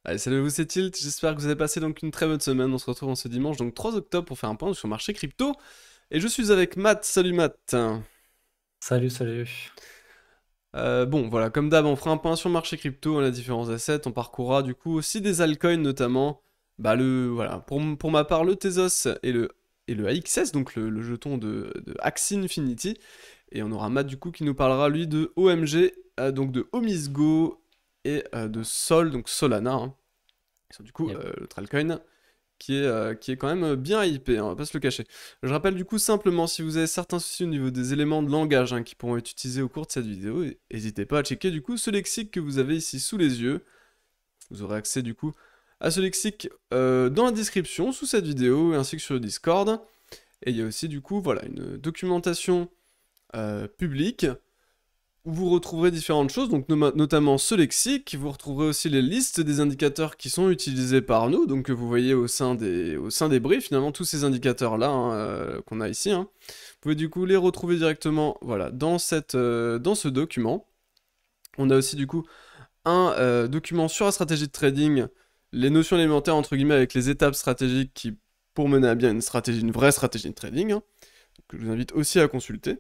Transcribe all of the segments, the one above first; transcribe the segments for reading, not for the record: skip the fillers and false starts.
Allez, salut à vous, c'est Tilt. J'espère que vous avez passé donc une très bonne semaine. On se retrouve en ce dimanche, donc 3 octobre, pour faire un point sur le marché crypto. Et je suis avec Matt. Salut Matt. Salut, salut. Bon, voilà, comme d'hab, on fera un point sur le marché crypto, les différents assets. On parcourra du coup aussi des altcoins notamment. Voilà, pour ma part, le Tezos et le AXS, donc le jeton de Axie Infinity. Et on aura Matt du coup qui nous parlera lui de OMG, donc de Omisgo et de Sol, donc Solana, hein. Ils sont du coup Yep. l'autre altcoin qui est quand même bien hypé, hein, on va pas se le cacher. Je rappelle du coup simplement, si vous avez certains soucis au niveau des éléments de langage hein, qui pourront être utilisés au cours de cette vidéo, n'hésitez pas à checker du coup ce lexique que vous avez ici sous les yeux. Vous aurez accès du coup à ce lexique dans la description sous cette vidéo ainsi que sur le Discord. Et il y a aussi du coup voilà une documentation publique où vous retrouverez différentes choses, donc notamment ce lexique, vous retrouverez aussi les listes des indicateurs qui sont utilisés par nous, donc que vous voyez au sein des briefs, finalement, tous ces indicateurs-là hein, qu'on a ici. Hein. Vous pouvez du coup les retrouver directement voilà, dans ce document. On a aussi du coup un document sur la stratégie de trading, les notions élémentaires entre guillemets avec les étapes stratégiques qui pour mener à bien une vraie stratégie de trading, hein, que je vous invite aussi à consulter.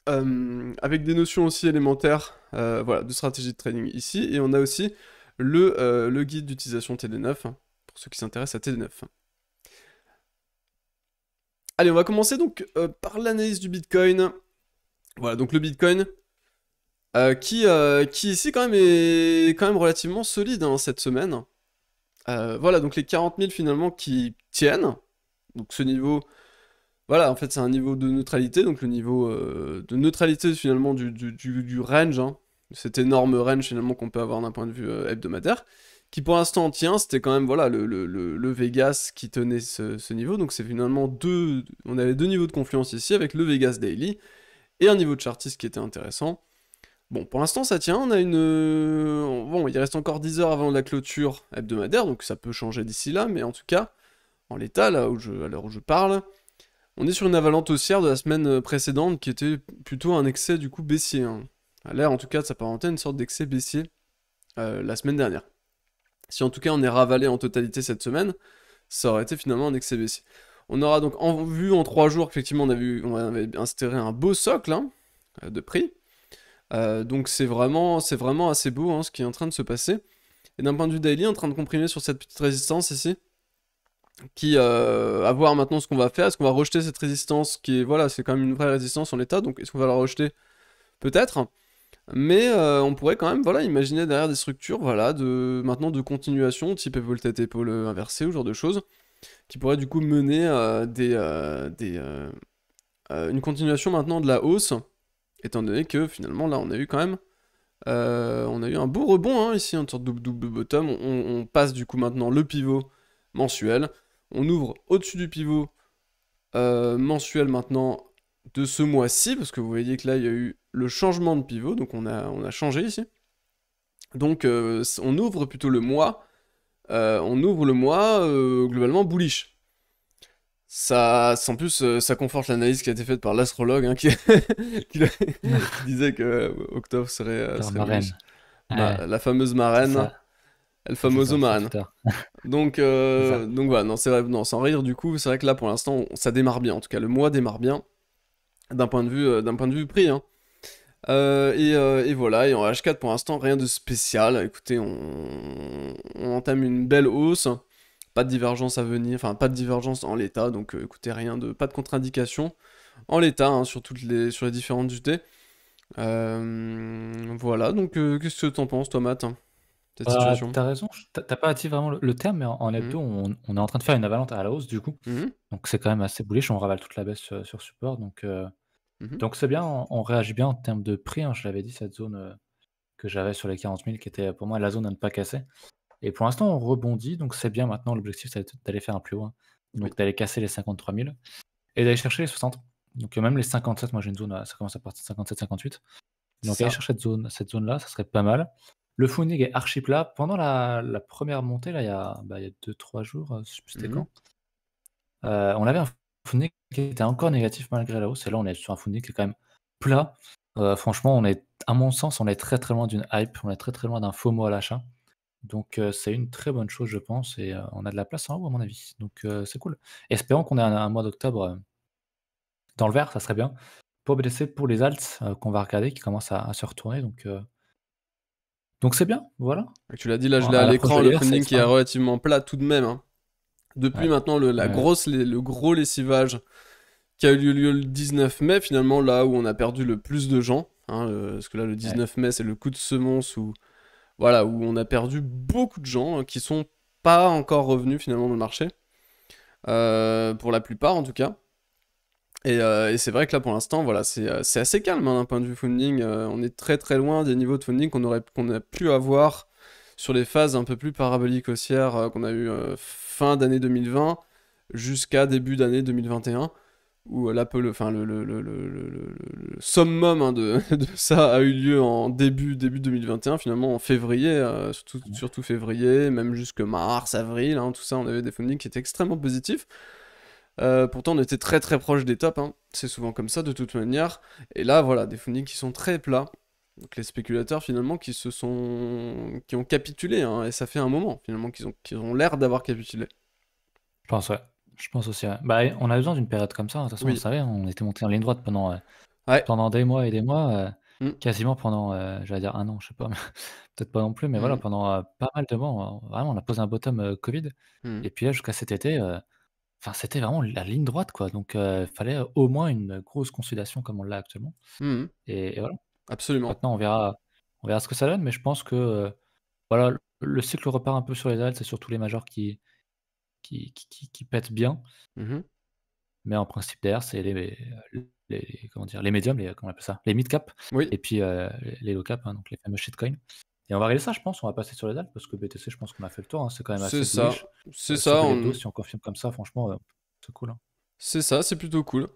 Avec des notions aussi élémentaires voilà, de stratégie de trading ici. Et on a aussi le guide d'utilisation TD9, hein, pour ceux qui s'intéressent à TD9. Allez, on va commencer donc par l'analyse du Bitcoin. Voilà, donc le Bitcoin, qui ici quand même est quand même relativement solide hein, cette semaine. Voilà, donc les 40 000 finalement qui tiennent. Donc ce niveau, voilà, en fait c'est un niveau de neutralité, donc le niveau de neutralité finalement du range, hein, cet énorme range finalement qu'on peut avoir d'un point de vue hebdomadaire, qui pour l'instant tient, c'était quand même voilà le Vegas qui tenait ce niveau, donc c'est finalement on avait deux niveaux de confluence ici avec le Vegas Daily et un niveau de chartiste qui était intéressant. Bon, pour l'instant ça tient, on a bon, il reste encore 10 heures avant la clôture hebdomadaire, donc ça peut changer d'ici là, mais en tout cas, en l'état, là à l'heure où je parle, on est sur une avalanche haussière de la semaine précédente qui était plutôt un excès du coup baissier, hein. A l'air en tout cas de s'apparenter à une sorte d'excès baissier la semaine dernière. Si en tout cas on est ravalé en totalité cette semaine, ça aurait été finalement un excès baissier. On aura donc vu en 3 jours qu'effectivement on avait instauré un beau socle hein, de prix. Donc c'est vraiment assez beau hein, ce qui est en train de se passer. Et d'un point de vue daily, en train de comprimer sur cette petite résistance ici qui à voir maintenant ce qu'on va faire. Est-ce qu'on va rejeter cette résistance qui est, voilà, c'est quand même une vraie résistance en l'état, donc est-ce qu'on va la rejeter? Peut-être, mais on pourrait quand même, voilà, imaginer derrière des structures, voilà, maintenant de continuation, type épaule tête épaule inversée, ou ce genre de choses, qui pourraient du coup mener une continuation maintenant de la hausse, étant donné que finalement là on a eu quand même, on a eu un beau rebond hein, ici, une sorte de double bottom, on passe du coup maintenant le pivot mensuel, on ouvre au-dessus du pivot mensuel maintenant de ce mois-ci, parce que vous voyez que là il y a eu le changement de pivot, donc on a changé ici. Donc on ouvre plutôt le mois, globalement bullish. Ça, en plus, ça conforte l'analyse qui a été faite par l'astrologue, hein, qui qui disait que octobre Leur serait bullish. marraine. Ouais, La fameuse c'est marraine, ça. El J'ai vu Famoso ça sur marraine. Twitter. Donc, C'est ça. voilà, non, c'est vrai, non, sans rire, du coup, c'est vrai que là, pour l'instant, ça démarre bien. En tout cas, le mois démarre bien, d'un point de vue prix, hein. Et voilà, et en H4 pour l'instant, rien de spécial. Écoutez, on entame une belle hausse, pas de divergence à venir, enfin pas de divergence en l'état, donc écoutez, pas de contre-indication en l'état hein, sur les différentes UT. Voilà, donc qu'est-ce que t'en penses, toi, Matt, hein, cette Bah, situation? tu raison, t'as pas dit vraiment le terme, mais en Mhm. hebdo, on est en train de faire une avalanche à la hausse du coup. Mhm. Donc c'est quand même assez bullish, on ravale toute la baisse sur support. Mhm. Donc c'est bien, on réagit bien en termes de prix, hein. Je l'avais dit, cette zone que j'avais sur les 40 000 qui était pour moi la zone à ne pas casser. Et pour l'instant, on rebondit, donc c'est bien. Maintenant, l'objectif, ça va être d'aller faire un plus haut, hein. Oui. Donc d'aller casser les 53 000 et d'aller chercher les 60. Donc même les 57, moi j'ai une zone, ça commence à partir de 57-58. C'est Donc aller ça. chercher cette zone-là, ça serait pas mal. Le Funding est archi plat. Pendant la première montée, là, il y a 2-3 jours, je sais plus c'était Mhm. quand, on avait un Funding qui était encore négatif malgré la hausse et là, on est sur un Funding qui est quand même plat. Franchement, à mon sens, on est très, très loin d'une hype, on est très, très loin d'un FOMO à l'achat. Donc c'est une très bonne chose, je pense et on a de la place en haut, à mon avis. Donc c'est cool. Espérons qu'on ait un mois d'octobre, dans le vert, ça serait bien. Pour BTC, pour les alts, qu'on va regarder, qui commencent à se retourner donc c'est bien, voilà. Et tu l'as dit, là je l'ai à À l'approche l'écran, de le l'hiver, c'est funding qui est excitant. relativement plat tout de même, hein. Depuis Ouais, maintenant ouais, ouais. le gros lessivage qui a eu lieu le 19 mai, finalement, là où on a perdu le plus de gens, hein, parce que là, le Ouais. 19 mai, c'est le coup de semonce où, voilà, où on a perdu beaucoup de gens, hein, qui sont pas encore revenus finalement dans le marché, pour la plupart en tout cas. Et c'est vrai que là, pour l'instant, voilà, c'est assez calme, hein, d'un point de vue funding. On est très très loin des niveaux de funding qu'on a pu avoir sur les phases un peu plus paraboliques haussières qu'on a eu fin d'année 2020 jusqu'à début d'année 2021 où enfin, le summum, hein, de ça a eu lieu en début 2021, finalement en février, surtout février, même jusque mars, avril, hein, tout ça, on avait des fundings qui étaient extrêmement positifs. Pourtant, on était très très proche des tops, hein. C'est souvent comme ça de toute manière. Et là, voilà, des fundings qui sont très plats. Donc les spéculateurs finalement qui ont capitulé, hein, et ça fait un moment finalement qu'ils ont l'air d'avoir capitulé. Je pense, ouais. Je pense aussi, ouais. Bah, on a besoin d'une période comme ça, hein. De toute façon, on le Oui. savait, on était monté en ligne droite Ouais. pendant des mois et des mois, Mm, quasiment pendant, j'allais dire 1 an, je sais pas, mais peut-être pas non plus, mais voilà, mm, pendant, pas mal de mois, vraiment, on a posé un bottom, covid mm, et puis là, jusqu'à cet été, enfin, c'était vraiment la ligne droite, quoi, donc fallait au moins une grosse consolidation comme on l'a actuellement mm, et voilà. absolument. Maintenant, on verra ce que ça donne, mais je pense que, voilà, le cycle repart un peu sur les alts, c'est surtout les majors qui pètent bien. Mhm. Mais en principe derrière, c'est comment dire? Les médiums, comment on appelle ça? Les mid cap Oui, et puis, les low cap, hein, donc les fameux shitcoins et on va regarder ça, je pense, on va passer sur les alts parce que BTC, je pense qu'on a fait le tour, hein, c'est quand même c'est assez ça. bullish. C'est ça, Sur Ghetto, si on confirme comme ça, franchement, c'est cool, hein. c'est ça, c'est plutôt cool.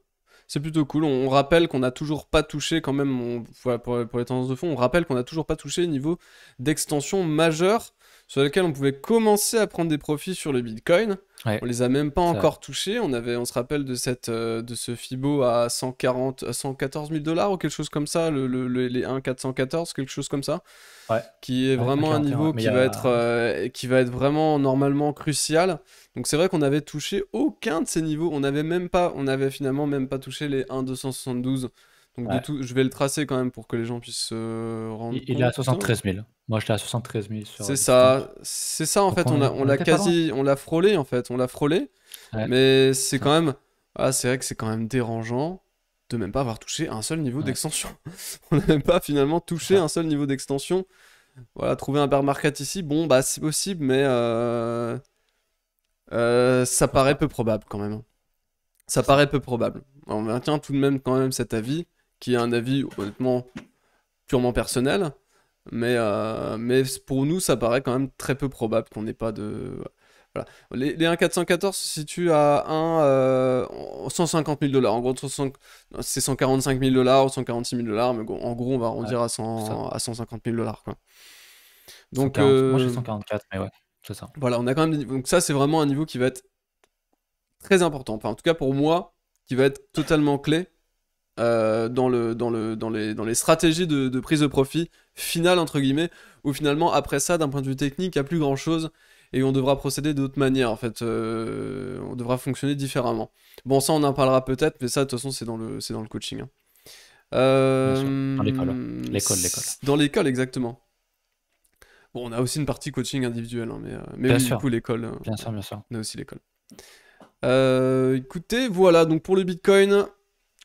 C'est plutôt cool. On rappelle qu'on n'a toujours pas touché, quand même, voilà, pour les tendances de fond, on rappelle qu'on n'a toujours pas touché le niveau d'extension majeure sur lequel on pouvait commencer à prendre des profits sur le Bitcoin. Ouais, On les a même pas c'est vrai. encore touchés. On se rappelle de ce Fibo à 140, à 114 000 dollars ou quelque chose comme ça, les 1,414, quelque chose comme ça, Ouais, qui est ouais, vraiment un 1,41, ouais, niveau mais il y a qui va être vraiment normalement crucial. Donc c'est vrai qu'on avait touché aucun de ces niveaux. On avait finalement même pas touché les 1,272. Donc ouais, je vais le tracer quand même pour que les gens puissent se rendre il est à compte. 73 000. Moi, j'étais à 73 000 sur, Bitstamp. C'est ça en Donc fait. on On l'a était pas loin. quasi, on l'a frôlé en fait. On l'a frôlé, Ouais, mais c'est c'est ça. quand même, c'est vrai que c'est quand même dérangeant de même pas avoir touché un seul niveau Ouais, d'extension. On n'a même pas finalement c'est touché ça. un seul niveau d'extension. Voilà, trouver un bear market ici, bon, bah c'est possible, mais ça C'est paraît ça, peu probable quand même. Ça c'est ça. paraît peu probable. On maintient tout de même quand même cet avis, qui est un avis honnêtement purement personnel, mais pour nous, ça paraît quand même très peu probable qu'on n'ait pas de... Voilà. Les 1,414 se situent à 150 000 dollars. En gros, c'est 145 000 dollars ou 146 000 dollars, mais en gros, on va Ouais, arrondir c'est ça. à 150 000 dollars, quoi. Donc, 140, moi j'ai 144, mais ouais, c'est ça. voilà, on a quand même. Donc, ça, c'est vraiment un niveau qui va être très important. Enfin, en tout cas, pour moi, qui va être totalement clé dans les stratégies de prise de profit finale, entre guillemets, où finalement, après ça, d'un point de vue technique, il n'y a plus grand chose et on devra procéder d'autres manières, en fait. On devra fonctionner différemment. Bon, ça, on en parlera peut-être, mais ça, de toute façon, c'est dans le coaching, hein. Bien sûr, dans l'école. L'école. Dans l'école, exactement. Bon, on a aussi une partie coaching individuel, hein, mais Bien oui, du sûr, coup, l'école, bien sûr, bien sûr. on a aussi l'école. Écoutez, voilà, donc pour le Bitcoin,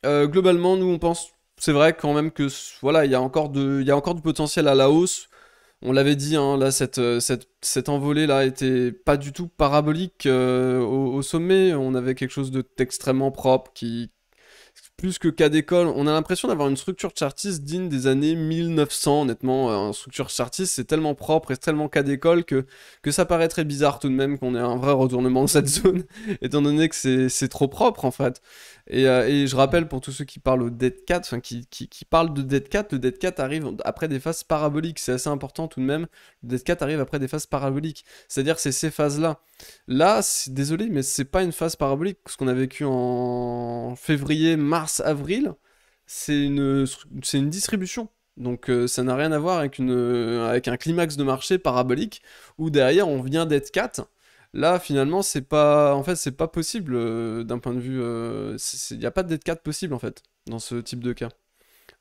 globalement, nous on pense, c'est vrai quand même que voilà, il y a encore du potentiel à la hausse. On l'avait dit, hein, là, cette envolée là était pas du tout parabolique au sommet. On avait quelque chose d'extrêmement propre qui, plus que cas d'école, on a l'impression d'avoir une structure chartiste digne des années 1900, honnêtement. Une structure chartiste, c'est tellement propre et tellement cas d'école que ça paraît très bizarre tout de même qu'on ait un vrai retournement de cette zone, étant donné que c'est trop propre en fait. Et je rappelle pour tous ceux qui parlent au Dead Cat, enfin qui parlent de Dead Cat, le Dead Cat arrive après des phases paraboliques, c'est assez important tout de même. Le Dead Cat arrive après des phases paraboliques, c'est-à-dire que c'est ces phases-là. Là, désolé, mais c'est pas une phase parabolique. Ce qu'on a vécu en février, mars, avril, c'est une distribution. Donc ça n'a rien à voir avec, avec un climax de marché parabolique où derrière on vient d'être 4. Là finalement c'est pas possible d'un point de vue... Il n'y a pas de dead 4 possible en fait dans ce type de cas.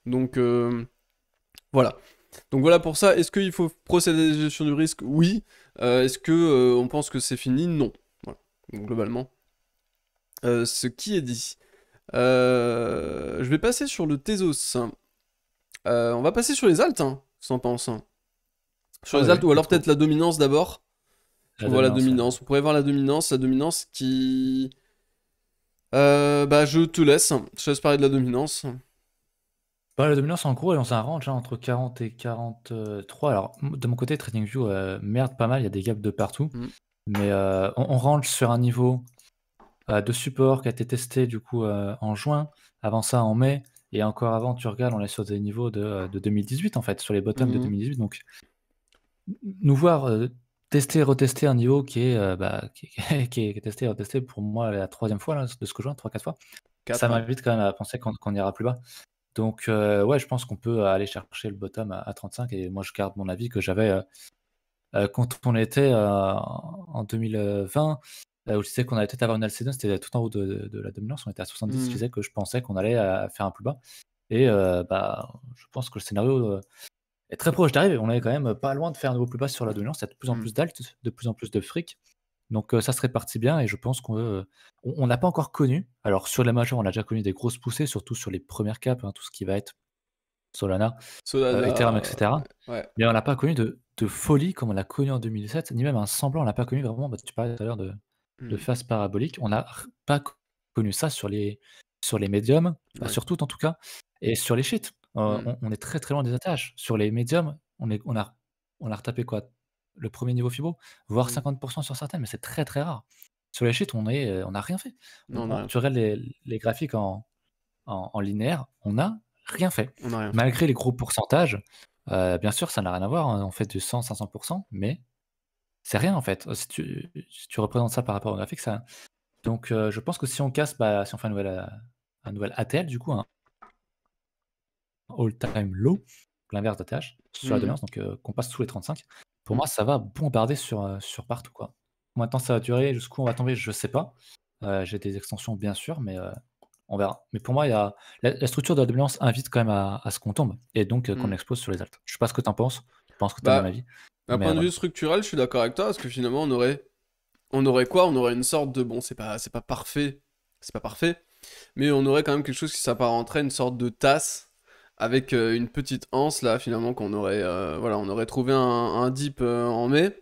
Donc voilà. Donc voilà pour ça. Est-ce qu'il faut procéder à la gestion du risque? Oui. Est-ce que on pense que c'est fini? Non. Voilà. Donc, globalement, ce qui est dit. Je vais passer sur le Tezos. On va passer sur les alts, hein, sans penser. Sur Ah les ouais, alts, ouais, ou alors let's go. peut-être la dominance d'abord. Parce La qu'on voit la dominance, ouais. dominance. On pourrait voir la dominance qui... bah je te laisse. Je te laisse parler de la dominance. Bah, la dominance, en gros, elle est dans un range, hein, entre 40 et 43. Alors, de mon côté, TradingView merde pas mal, il y a des gaps de partout. Mm. Mais on range sur un niveau de support qui a été testé du coup en juin, avant ça en mai, et encore avant, tu regardes, on est sur des niveaux de 2018 en fait, sur les bottoms de Mhm. 2018. Donc, nous voir tester et retester un niveau qui est, qui est testé et retesté pour moi la troisième fois, là, de ce que je vois, 3-4 fois, ça 4, ouais. m'invite quand même à penser qu'on ira plus bas. Donc, ouais, je pense qu'on peut aller chercher le bottom à 35, et moi je garde mon avis que j'avais quand on était en 2020, où je disais qu'on allait peut-être avoir une Alcedon, c'était tout en haut de la dominance, on était à 70, je Mhm. disais que je pensais qu'on allait faire un plus bas. Et bah, je pense que le scénario est très proche d'arriver. On est quand même pas loin de faire un nouveau plus bas sur la dominance. Il y a de plus en Mhm. plus d'alt, de plus en plus de fric. Donc ça se répartit bien, et je pense on n'a pas encore connu. Alors sur la majeure, on a déjà connu des grosses poussées, surtout sur les premières caps, hein, tout ce qui va être Solana, Ethereum, Solana, etc. ouais. Mais on n'a pas connu de folie comme on l'a connu en 2007, ni même un semblant. On n'a pas connu vraiment. Bah, tu parlais tout à l'heure de Mhm. phase parabolique. On n'a pas connu ça sur les médiums, enfin, Ouais. surtout en tout cas, et sur les sheets. Mhm. On est très très loin des attaches. Sur les médiums, on a retapé quoi? Le premier niveau Fibo, voire Mhm. 50% sur certaines, mais c'est très très rare. Sur les sheets, on n'a rien fait. Non, on n'a rien Tu fait. regardes les graphiques en linéaire, on n'a rien fait. On n'a rien fait. Malgré les gros pourcentages, bien sûr, ça n'a rien à voir, hein, on fait du 100-500, mais c'est rien en fait. Si tu représentes ça par rapport au graphique, ça donc je pense que si on casse, bah, si on fait un nouvel ATL du coup, un all time low, l'inverse d'ATH sur la Mhm. dominance, donc qu'on passe sous les 35, pour Mhm. moi ça va bombarder sur partout, quoi. Combien de temps ça va durer, jusqu'où on va tomber, je sais pas. J'ai des extensions bien sûr, mais on verra. Mais pour moi, il y a la structure de la dominance invite quand même à ce qu'on tombe, et donc qu'on Mhm. explose sur les alts. Je sais pas ce que tu en penses, je pense que tu as le même Bah, avis, d'un mais point de vue voilà. structurel, je suis d'accord avec toi, parce que finalement, on aurait quoi? On aurait une sorte de, bon, c'est pas parfait, c'est pas parfait, mais on aurait quand même quelque chose qui s'apparenterait à une sorte de tasse avec une petite anse là, finalement, qu'on aurait, voilà, on aurait trouvé un dip en mai,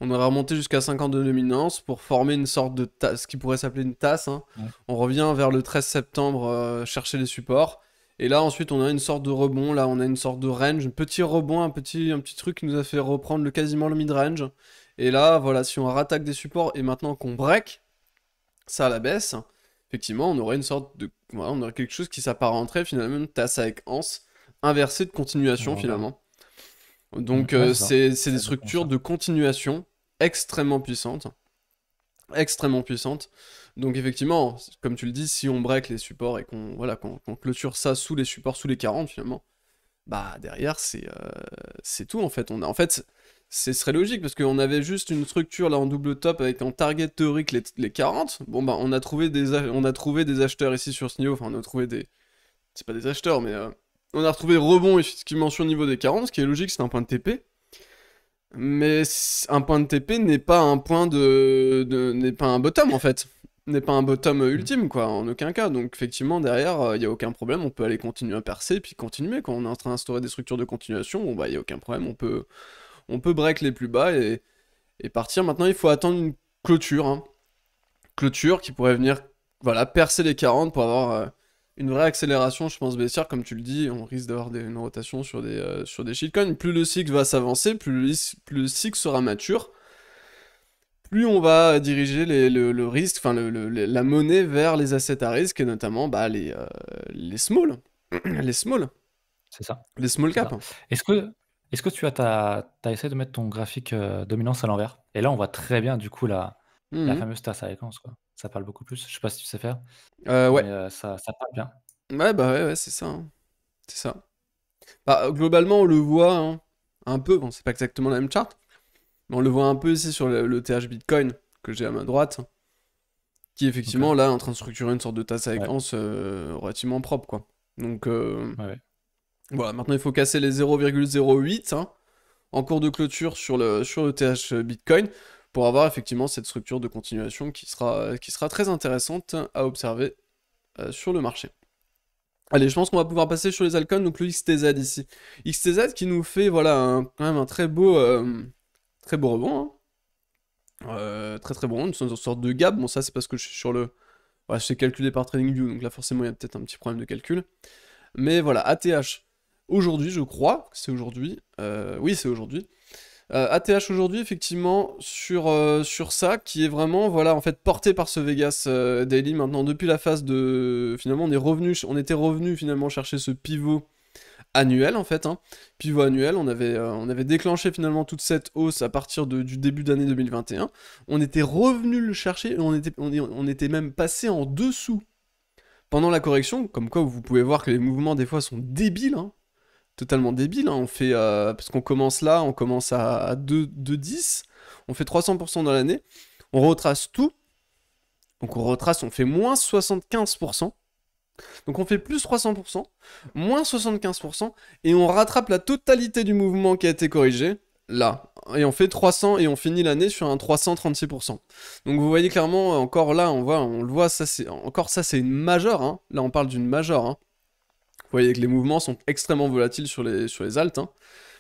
on aurait remonté jusqu'à 50 de dominance pour former une sorte de tasse, qui pourrait s'appeler une tasse, hein. Ouais. On revient vers le 13 septembre chercher les supports. Et là, ensuite, on a une sorte de rebond. Là, on a une sorte de range, un petit rebond, un petit truc qui nous a fait reprendre quasiment le mid-range. Et là, voilà, si on rattaque des supports et maintenant qu'on break ça à la baisse, effectivement, on aurait une sorte de. Voilà, on aurait quelque chose qui s'apparenterait finalement une tasse avec anse inversée de continuation On verra. finalement. Donc, Ouais, c'est ça. c'est des C'est exactement structures ça. de continuation extrêmement puissantes. Extrêmement puissantes. Donc, effectivement, comme tu le dis, si on break les supports et qu'on voilà, qu'on clôture ça sous les supports, sous les 40 finalement, bah derrière, c'est tout en fait. En fait, ce serait logique parce qu'on avait juste une structure là en double top avec en target théorique les 40. Bon, bah, on a trouvé des acheteurs ici sur ce niveau. Enfin, on a trouvé des. C'est pas des acheteurs, mais. On a retrouvé rebond effectivement sur le niveau des 40, ce qui est logique, c'est un point de TP. Mais un point de TP n'est pas un point n'est pas un bottom en fait. N'est pas un bottom Mm. ultime quoi, en aucun cas. Donc effectivement derrière, il y a aucun problème, on peut aller continuer à percer puis continuer quand on est en train d'instaurer des structures de continuation. Bon bah il y a aucun problème, on peut break les plus bas et partir. Maintenant il faut attendre une clôture, hein. Clôture qui pourrait venir voilà percer les 40 pour avoir une vraie accélération, je pense baissière comme tu le dis. On risque d'avoir une rotation sur des shitcoins. Plus le cycle va s'avancer, plus le cycle sera mature, plus on va diriger le risque, enfin la monnaie vers les assets à risque, et notamment bah, les small. Les small. C'est ça, Les small c'est cap. ça. Est-ce que tu as essayé de mettre ton graphique dominance à l'envers? Et là, on voit très bien du coup la Mhm. fameuse tasse à séquence, quoi. Ça parle beaucoup plus. Je sais pas si tu sais faire, Ouais. mais ça parle bien. Ouais, bah ouais, c'est ça, hein. C'est ça. Bah, globalement, on le voit hein, un peu, bon, c'est pas exactement la même charte, mais on le voit un peu ici sur le TH Bitcoin que j'ai à ma droite, qui Ok. effectivement là est en train de structurer une sorte de tasse avec Ouais, anse relativement propre, quoi. Donc ouais, ouais. voilà, maintenant il faut casser les 0,08 hein, en cours de clôture sur le TH Bitcoin pour avoir effectivement cette structure de continuation qui sera très intéressante à observer sur le marché. Allez, je pense qu'on va pouvoir passer sur les altcoins, donc le XTZ ici. XTZ qui nous fait voilà quand même un très beau rebond, hein. Très très bon, une sorte de gap. Bon, ça c'est parce que je suis sur le. Voilà, c'est calculé par TradingView, donc là forcément il y a peut-être un petit problème de calcul. Mais voilà, ATH. Aujourd'hui, je crois que c'est aujourd'hui. Oui, c'est aujourd'hui. ATH aujourd'hui, effectivement, sur ça, qui est vraiment, voilà, en fait, porté par ce Vegas Daily maintenant, depuis la phase de. Finalement, on était revenu finalement chercher ce pivot annuel en fait, hein. Pivot annuel, on avait déclenché finalement toute cette hausse à partir du début d'année 2021. On était revenu le chercher et on était même passé en dessous pendant la correction, comme quoi vous pouvez voir que les mouvements des fois sont débiles, hein, totalement débiles, hein. On fait, parce qu'on commence là, on commence à 2,10, on fait 300% dans l'année, on retrace tout, donc on retrace, on fait moins 75%. Donc on fait plus 300%, moins 75%, et on rattrape la totalité du mouvement qui a été corrigé, là. Et on fait 300, et on finit l'année sur un 336%. Donc vous voyez clairement, encore là, on le voit, encore ça c'est une majeure, hein. Là on parle d'une majeure, hein. Vous voyez que les mouvements sont extrêmement volatiles sur les alts, hein.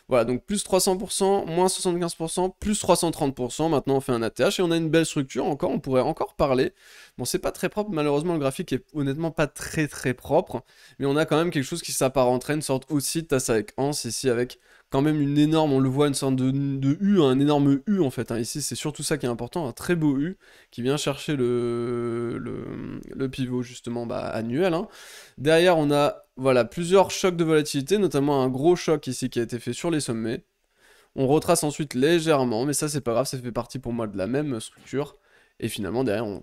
Voilà, donc plus 300%, moins 75%, plus 330%. Maintenant, on fait un ATH et on a une belle structure encore. On pourrait encore parler. Bon, c'est pas très propre, malheureusement, le graphique est honnêtement pas très très propre. Mais on a quand même quelque chose qui s'apparenterait, une sorte aussi de tasse avec anse ici, avec quand même une énorme, on le voit, une sorte de U, un énorme U en fait, hein. Ici, c'est surtout ça qui est important, un très beau U qui vient chercher le pivot justement bah, annuel, hein. Derrière, on a voilà, plusieurs chocs de volatilité, notamment un gros choc ici qui a été fait sur les sommets. On retrace ensuite légèrement, mais ça c'est pas grave, ça fait partie pour moi de la même structure. Et finalement, derrière, on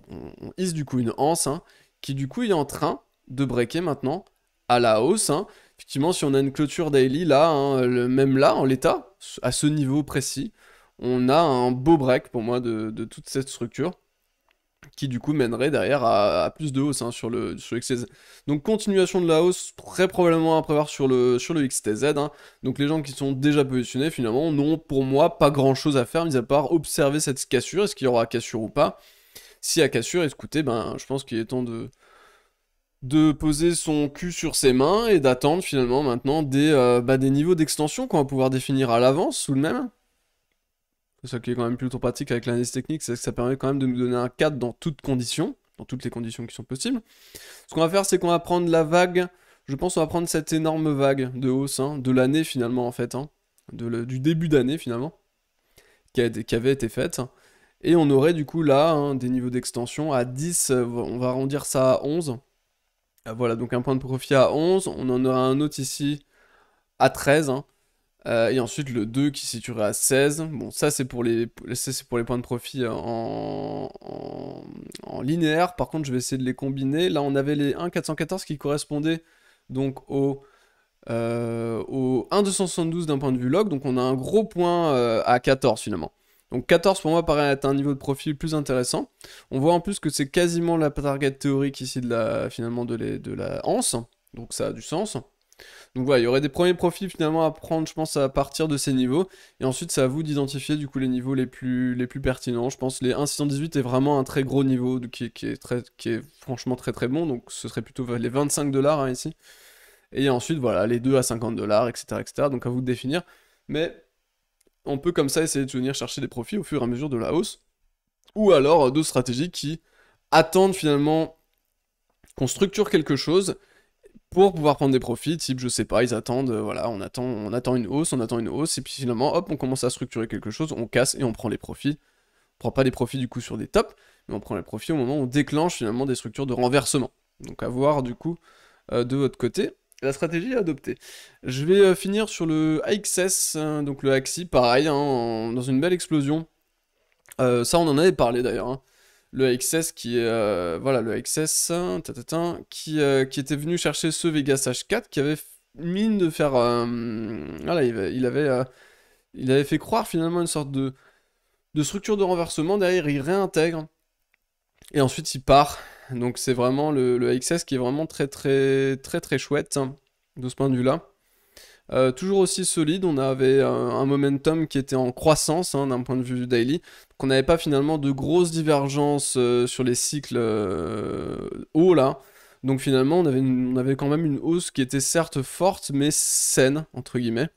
hisse du coup une anse, hein, qui du coup est en train de breaker maintenant à la hausse, hein. Effectivement, si on a une clôture daily là, hein, même là, en l'état, à ce niveau précis, on a un beau break pour moi de toute cette structure qui du coup mènerait derrière à plus de hausse hein, sur le XTZ. Donc continuation de la hausse, très probablement à prévoir sur le XTZ, hein. Donc les gens qui sont déjà positionnés finalement n'ont pour moi pas grand chose à faire, mis à part observer cette cassure, est-ce qu'il y aura cassure ou pas. S'il y a cassure, écoutez, ben je pense qu'il est temps de poser son cul sur ses mains et d'attendre finalement maintenant des niveaux d'extension qu'on va pouvoir définir à l'avance tout de même. C'est ça qui est quand même plutôt pratique avec l'analyse technique, c'est que ça permet quand même de nous donner un cadre dans toutes conditions, dans toutes les conditions qui sont possibles. Ce qu'on va faire, c'est qu'on va prendre la vague, je pense qu'on va prendre cette énorme vague de hausse, hein, de l'année finalement en fait, hein, du début d'année finalement, qui avait été faite. Et on aurait du coup là hein, des niveaux d'extension à 10, on va arrondir ça à 11. Voilà, donc un point de profit à 11, on en aura un autre ici à 13, hein. Et ensuite le 2 qui se situerait à 16. Bon, ça, c'est pour les points de profit en linéaire. Par contre, je vais essayer de les combiner. Là, on avait les 1,414 qui correspondaient donc au 1,272 d'un point de vue log. Donc on a un gros point à 14 finalement. Donc 14 pour moi paraît être un niveau de profil plus intéressant. On voit en plus que c'est quasiment la target théorique ici finalement de la anse. Donc ça a du sens. Donc voilà, il y aurait des premiers profils finalement à prendre, je pense, à partir de ces niveaux. Et ensuite, c'est à vous d'identifier du coup les niveaux les plus pertinents. Je pense que les 1,618 est vraiment un très gros niveau qui est franchement très très bon. Donc ce serait plutôt les 25 dollars hein, ici. Et ensuite, voilà, les 2 à 50 dollars, etc., etc. Donc à vous de définir. Mais on peut comme ça essayer de venir chercher des profits au fur et à mesure de la hausse. Ou alors d'autres stratégies qui attendent finalement qu'on structure quelque chose pour pouvoir prendre des profits, type, je sais pas, ils attendent, voilà, on attend une hausse, et puis finalement, hop, on commence à structurer quelque chose, on casse et on prend les profits. On prend pas les profits du coup sur des tops, mais on prend les profits au moment où on déclenche finalement des structures de renversement. Donc à voir du coup de votre côté la stratégie à adopter. Je vais finir sur le AXS, donc le AXI, pareil, hein, dans une belle explosion. Ça on en avait parlé d'ailleurs, hein. Le AXS qui est voilà le AXS qui était venu chercher ce Vegas H4 qui avait mine de faire... voilà, il avait fait croire finalement une sorte de structure de renversement. Derrière, il réintègre. Et ensuite, il part. Donc c'est vraiment le AXS qui est vraiment très très très très chouette hein, de ce point de vue-là. Toujours aussi solide, on avait un momentum qui était en croissance hein, d'un point de vue daily. Donc on n'avait pas finalement de grosses divergences sur les cycles hauts là. Donc finalement on avait quand même une hausse qui était certes forte mais saine entre guillemets.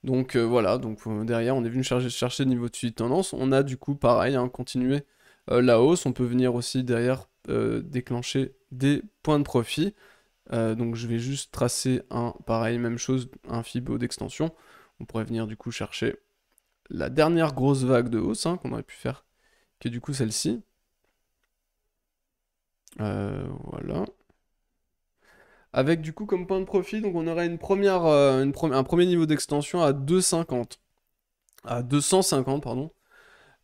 Donc voilà, donc derrière on est venu chercher le niveau de suivi de tendance. On a du coup pareil, hein, continué la hausse. On peut venir aussi derrière déclencher des points de profit. Donc je vais juste tracer pareil, même chose, un Fibo d'extension. On pourrait venir du coup chercher la dernière grosse vague de hausse hein, qu'on aurait pu faire, qui est du coup celle-ci. Voilà. Avec du coup comme point de profit, donc on aurait un premier niveau d'extension à 2,50. À 250, pardon.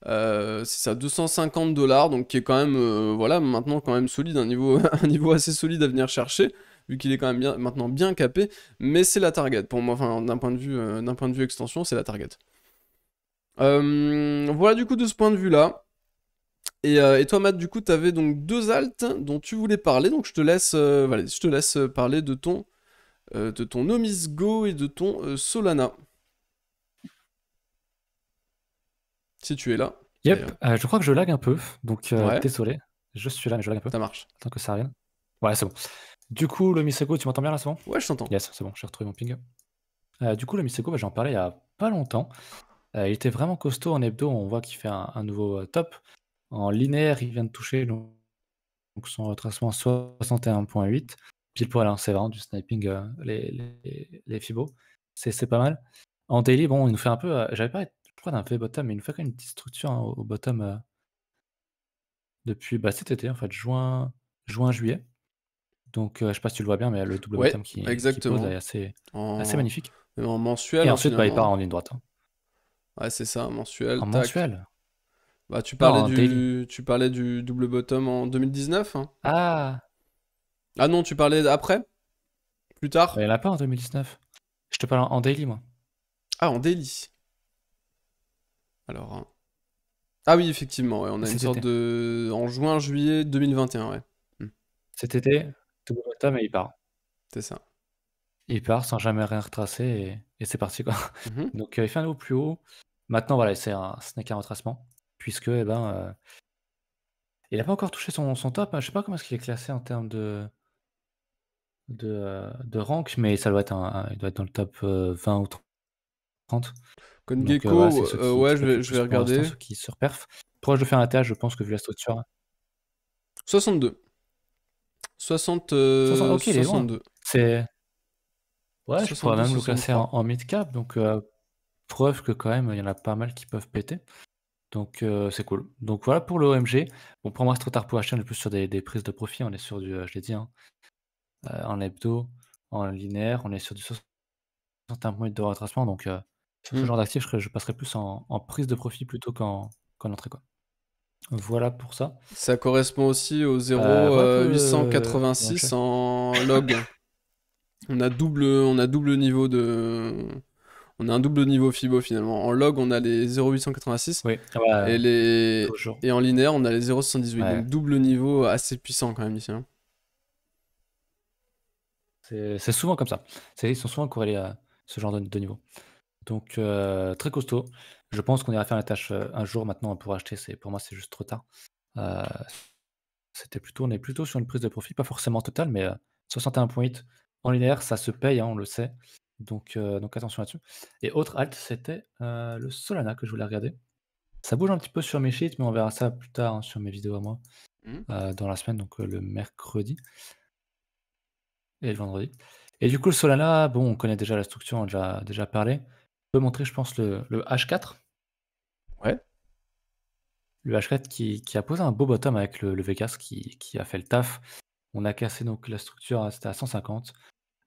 C'est ça, 250 dollars, donc qui est quand même, voilà, maintenant quand même solide, un niveau, un niveau assez solide à venir chercher, vu qu'il est quand même maintenant bien capé, mais c'est la target pour moi, enfin, d'un point de vue extension, c'est la target. Voilà du coup de ce point de vue-là. Et toi, Matt, du coup, tu avais donc deux alts dont tu voulais parler, donc voilà, je te laisse parler de ton Omis Go et de ton Solana. Si tu es là, Yep, d'ailleurs. je crois que je lag un peu, donc Ouais, désolé. Je suis là, mais je lag un peu. ça marche. Attends que ça arrive. Ouais, c'est bon. Du coup, le Miseko, tu m'entends bien là, c'est bon? Ouais, je t'entends. Yes, c'est bon, j'ai retrouvé mon ping. Du coup, le Miseko, bah, j'en parlais il y a pas longtemps. Il était vraiment costaud en hebdo, on voit qu'il fait un nouveau top. En linéaire, il vient de toucher donc son retracement 61,8. Pile poil, hein, c'est vraiment du sniping, les Fibo. C'est pas mal. En daily, bon, il nous fait un peu, j'avais pas, je crois, d'un V-bottom, mais il nous fait quand même une petite structure hein, au bottom depuis bah, cet été, en fait, juin-juillet. Donc, je sais pas si tu le vois bien, mais le double Ouais, bottom qui pose là exactement. est assez En, magnifique. en mensuel, Et hein, ensuite, bah, il part finalement. en ligne droite. Hein. Ouais, c'est ça, mensuel, En tac. mensuel? Bah, Non, en daily. tu parlais du double bottom en 2019, hein. Ah! Ah non, tu parlais après? Plus Bah, tard? il y en a pas en 2019. Je te parle en daily, moi. Ah, en daily. Alors, hein. Ah oui, effectivement, ouais, on a une Cet sorte été. de... En juin-juillet 2021, ouais. Hmm, Cet été, double bottom et il part. c'est ça. Il part sans jamais rien retracer et c'est parti, quoi. Mhm. Donc, il fait un niveau plus haut. Maintenant, voilà, ce n'est qu'un retracement puisque, eh ben, il a pas encore touché son top, hein. Je sais pas comment est-ce qu'il est classé en termes de rank, mais ça doit être il doit être dans le top, 20 ou 30. Donc, voilà, c'est CodeGecko, ceux qui ouais, pètent le je plus vais pour l'instant, regarder. ceux qui surperfent. Proche de faire un TH, je pense que vu la structure. 62. 60, 60, OK, il est loin. 62. C'est Ouais, je pourrais 62, même le classer en 63. mid cap, donc preuve que quand même, il y en a pas mal qui peuvent péter. Donc c'est cool. Donc voilà pour le OMG. Bon, pour moi, c'est trop tard pour acheter, on est plus sur des prises de profit, on est sur du, je l'ai dit, hein, en hebdo, en linéaire, on est sur du 61 de retracement, donc sur ce Hmm. genre d'actif, je passerai plus en prise de profit plutôt qu'en entrée, quoi. Voilà pour ça. Ça correspond aussi au Voilà pour le 0,886 OMG. en log. On a double niveau de... On a un double niveau Fibo finalement. En log, on a les 0,886 Oui, ah bah, toujours. et en linéaire, on a les 0,78. Ouais, Donc double niveau assez puissant quand même ici, hein. c'est souvent comme ça. Ils sont souvent corrélés à ce genre de niveau. Donc très costaud. Je pense qu'on ira faire la tâche, un jour maintenant pour acheter, pour moi, c'est juste trop tard. Heu, on est plutôt sur une prise de profit, pas forcément totale, mais 61,8 en linéaire, ça se paye, hein, on le sait. Donc attention là-dessus. Et autre alt, c'était, le Solana que je voulais regarder. Ça bouge un petit peu sur mes sheets, mais on verra ça plus tard, hein, sur mes vidéos à moi, Mhm. dans la semaine, donc le mercredi et le vendredi. Et du coup, le Solana, bon, on connaît déjà la structure, on a déjà parlé. On peut montrer, je pense, le H4. Ouais. Le H4 qui a posé un beau bottom avec le Vegas qui a fait le taf. On a cassé donc la structure, c'était à 150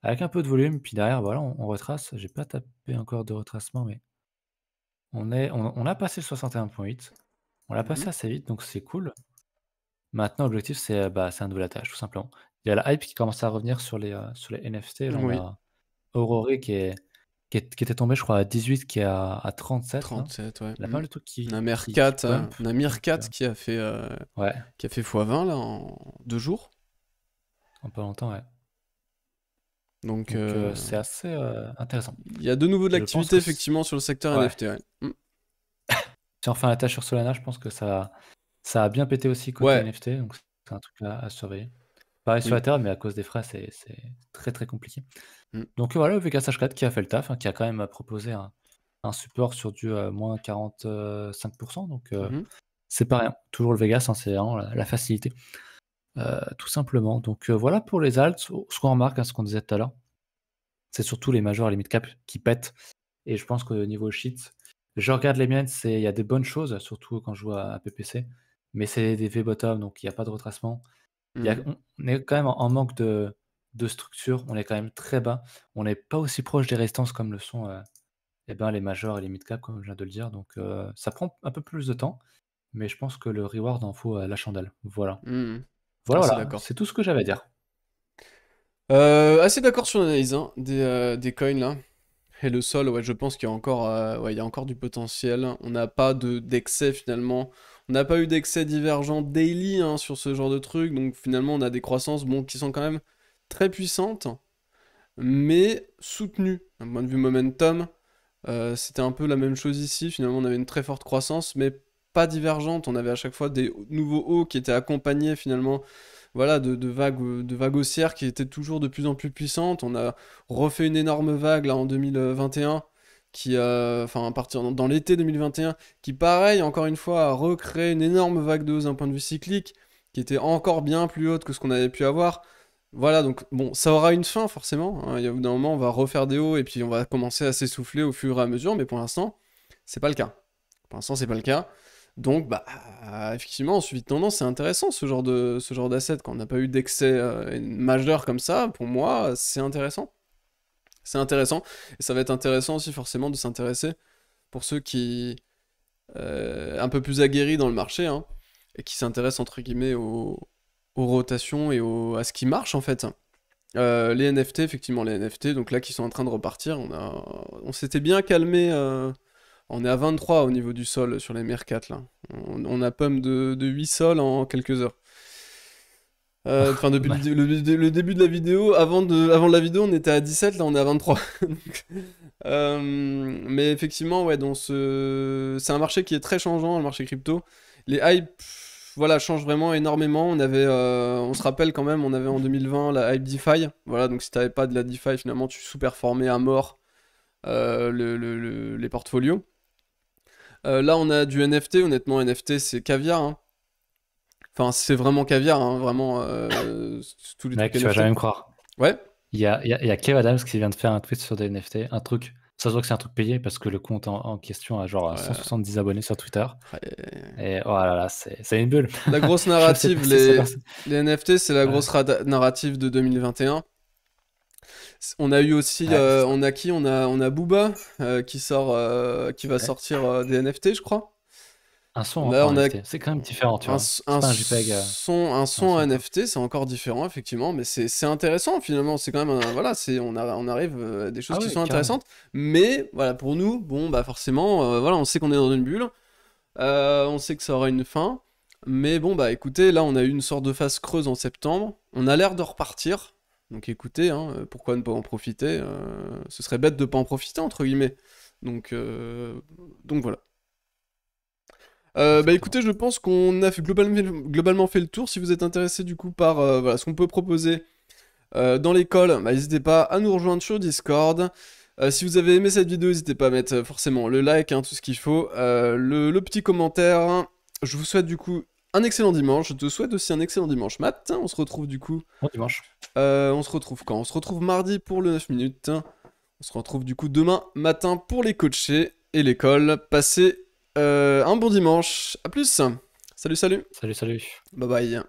avec un peu de volume, puis derrière, voilà, on retrace. J'ai pas tapé encore de retracement, mais on a passé le 61,8. On l'a passé Mhm. assez vite, donc c'est cool. Maintenant, l'objectif, c'est un nouvel attache, tout simplement. Il y a la hype qui commence à revenir sur les NFT. Là, on Oui. a Aurore qui était tombé, je crois, à 18, qui est à 37 là. 37, ouais. Il y a pas mal de trucs On a qui Mercat, pump. on a Meerkat Donc, qui a fait ouais, x20 là en 2 jours. en pas longtemps, ouais. Donc Donc c'est assez intéressant. il y a de nouveau de Je pense l'activité que effectivement sur le secteur ouais. NFT, ouais. Si on fait un tâche sur Solana, je pense que ça a bien pété aussi côté Ouais, NFT, donc c'est un truc à surveiller. Pareil sur oui. Ether, mais à cause des frais, c'est très, très compliqué. Mm. Donc voilà, le Vegas H4 qui a fait le taf, hein, qui a quand même proposé un support sur du moins 45%, donc Mhm. c'est pas rien. Toujours le Vegas, hein, c'est vraiment la facilité, tout simplement. Donc voilà pour les alts. Ce qu'on remarque, hein, ce qu'on disait tout à l'heure, c'est surtout les majors et les mid-cap qui pètent. Et je pense qu'au niveau shit, je regarde les miennes, il y a des bonnes choses, surtout quand je joue à PPC, mais c'est des V-bottom, donc il n'y a pas de retracement. Mhm. On est quand même en manque de structure, on est quand même très bas. On n'est pas aussi proche des résistances comme le sont les majors et les mid-cap, comme je viens de le dire. Donc ça prend un peu plus de temps, mais je pense que le reward en vaut la chandelle. Voilà. Mhm. Voilà, Assez voilà, d'accord. c'est tout ce que j'avais à dire. Assez d'accord sur l'analyse hein, des coins là. Et le sol, ouais, je pense qu'il y a encore, ouais, il y a encore du potentiel. On n'a pas d'excès finalement. On n'a pas eu d'excès divergent daily hein, sur ce genre de truc. Donc finalement, on a des croissances bon, qui sont quand même très puissantes, mais soutenues. D'un point de vue momentum, c'était un peu la même chose ici. Finalement, on avait une très forte croissance, mais pas divergente. On avait à chaque fois des nouveaux hauts qui étaient accompagnés finalement voilà, de vagues haussières qui étaient toujours de plus en plus puissantes. On a refait une énorme vague là en 2021, qui, enfin à partir dans l'été 2021, qui pareil, encore une fois, a recréé une énorme vague de hausse d'un point de vue cyclique, qui était encore bien plus haute que ce qu'on avait pu avoir. Voilà, donc bon, ça aura une fin forcément, hein. Il y a au bout d'un moment, on va refaire des hauts et puis on va commencer à s'essouffler au fur et à mesure, mais pour l'instant, c'est pas le cas. Pour l'instant, c'est pas le cas. Donc, bah, effectivement, en suivi de tendance, c'est intéressant ce genre d'asset. Quand on n'a pas eu d'excès majeur comme ça, pour moi, c'est intéressant. C'est intéressant. Et ça va être intéressant aussi, forcément, de s'intéresser pour ceux qui, un peu plus aguerris dans le marché, hein, et qui s'intéressent, entre guillemets, aux rotations et à ce qui marche, en fait. Les NFT, effectivement, les NFT, donc là, qui sont en train de repartir, on s'était bien calmé. On est à 23 au niveau du sol sur les Mercat là. On a pump de 8 sols en quelques heures. Enfin, depuis Ouais. le début de la vidéo, avant la vidéo, on était à 17, là on est à 23. Donc, mais effectivement, ouais, c'est un marché qui est très changeant, le marché crypto. Les hypes, voilà, changent vraiment énormément. On se rappelle quand même, on avait en 2020 la hype DeFi. Voilà, donc si t'avais pas de la DeFi, finalement, tu sous-performais à mort les portfolios. Là, on a du NFT. Honnêtement, NFT, c'est caviar, hein. Enfin, c'est vraiment caviar, hein, vraiment. Tous les Mec, trucs tu vas NFT. jamais me croire. Ouais. Il y a Kev Adams qui vient de faire un tweet sur des NFT, un truc. Ça se voit que c'est un truc payé parce que le compte en question a genre Ouais. 170 abonnés sur Twitter. Ouais. Et oh là là, c'est une bulle. La grosse Je sais pas narrative, si c'est parce les NFT, c'est la ouais, grosse narrative de 2021. On a eu aussi, ouais, c'est ça. on a qui? On a Booba qui va Ouais. sortir des NFT, je crois. Un son Là, encore en on a NFT. C'est quand même différent, tu vois. C'est pas un JPEG, un c'est un son son, quoi. NFT, c'est encore différent, effectivement, mais c'est intéressant, finalement. C'est quand même voilà, on arrive à des choses Ah qui ouais, sont carrément. intéressantes. Mais, voilà, pour nous, bon, bah, forcément, voilà, on sait qu'on est dans une bulle. On sait que ça aura une fin. Mais bon, bah, écoutez, là, on a eu une sorte de phase creuse en septembre. On a l'air de repartir. Donc, écoutez, hein, pourquoi ne pas en profiter? Ce serait bête de pas en profiter, entre guillemets. Donc, euh, donc voilà. Bah Exactement. écoutez, je pense qu'on a globalement fait le tour. Si vous êtes intéressé du coup par voilà, ce qu'on peut proposer dans l'école, bah, n'hésitez pas à nous rejoindre sur Discord. Si vous avez aimé cette vidéo, n'hésitez pas à mettre forcément le like, hein, tout ce qu'il faut, le petit commentaire. Je vous souhaite du coup un excellent dimanche. Je te souhaite aussi un excellent dimanche, Matt. On se retrouve du coup. Bon dimanche. On se retrouve quand? On se retrouve mardi pour le 9 minutes. On se retrouve du coup demain matin pour les coachés et l'école. Passez un bon dimanche. À plus. Salut, salut. Salut, salut. Bye bye.